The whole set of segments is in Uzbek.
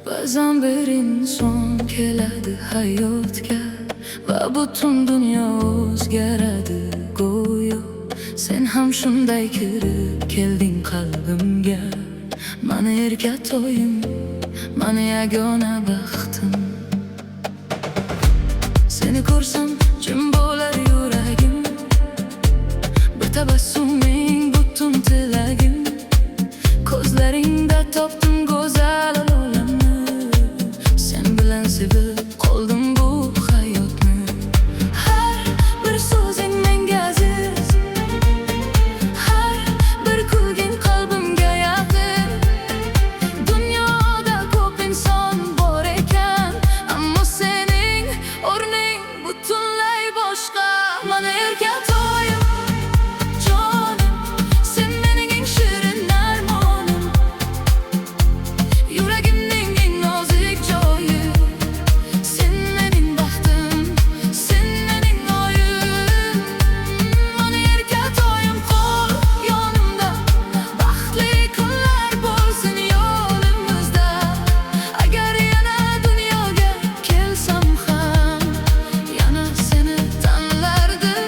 Ba'zan bir inson keladi hayotga va butun dunyo o'zgaradi go'yo. Sen ham shunday kirib kelding qalbimga. Mani erkatoyim, mani yagona baxtim. Seni ko'rsam jim bo'lar yuragim, bir tabassuming butun tilagim. Ko'zlaringda topdim go'zal olamni, sen bilan sevib qoldim bu hayotni. Har bir so'zing menga aziz, har bir kulging qalbimga yaqin. Dunyoda ko'p inson bor ekan, ammo sening o'rning butunlay boshqa. Mana erkatoyim, jonim, sen mening eng shirin armonim, yuragimning eng nozik joyi. Sen mening baxtim, sen mening oyim. Mana erkatoyim, qol yonimda, baxtli kunlar bo'lsin yo'limizda. Agar yana dunyoga kelsam ham, yana seni tanlardim,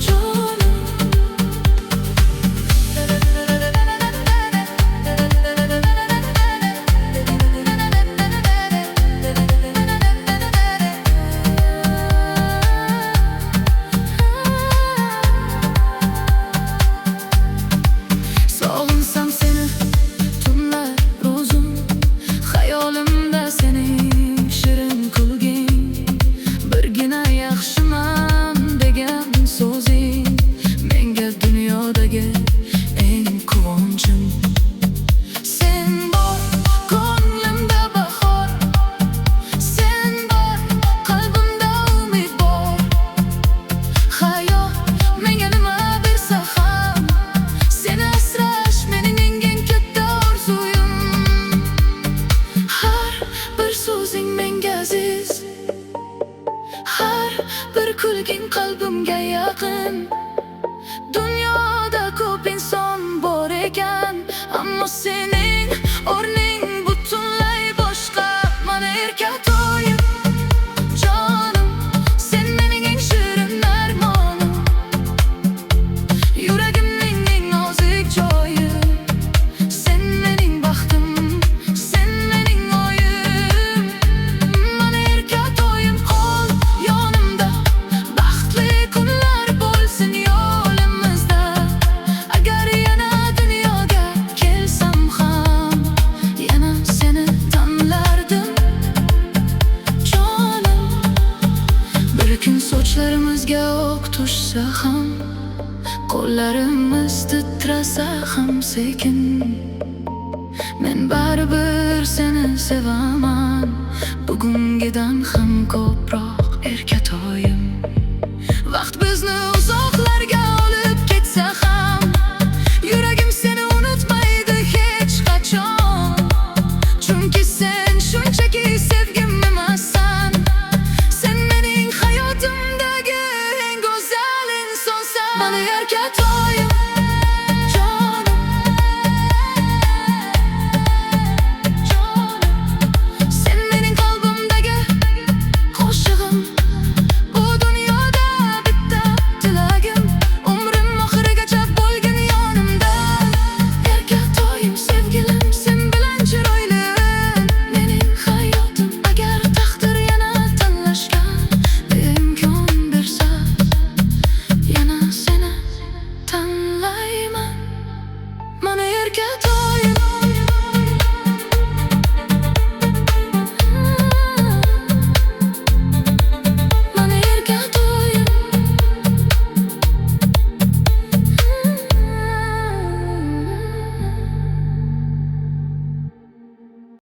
jonim. Sog'insam seni tunlar uzun, xayolimda sening shirin kulging. Birgina yaxshiman degan so'zing menga dunyodagi eng quvonchim. Sen bor ko'nglimda bahor, sen bor qalbimda umid bor. Hayot menga nima bersa ham, seni asrash mening eng katta orzuyim. Har bir so'zing menga aziz, har bir kulging qalbimga yaqin. Dunyoda ko'p inson bor ekan, ammo sening o'rning butunlay boshqa. Mana erkatoyim, jonim, sen mening eng shirin armonim, yuragimning eng nozik joyi. Sen mening baxtim, sen mening oyim. Mana erkatoyim, qol yonimda, baxtli kunlar bo'lsin yo'limizda. Agar yana dunyoga kelsam ham, yana seni tanlardim, jonim. Bir kun sochlarimizga o'q tushsa ham, qo'llarimiz titrasa ham sekin, men baribir seni sevaman, bugungidan ham ko'proq erkatoyim.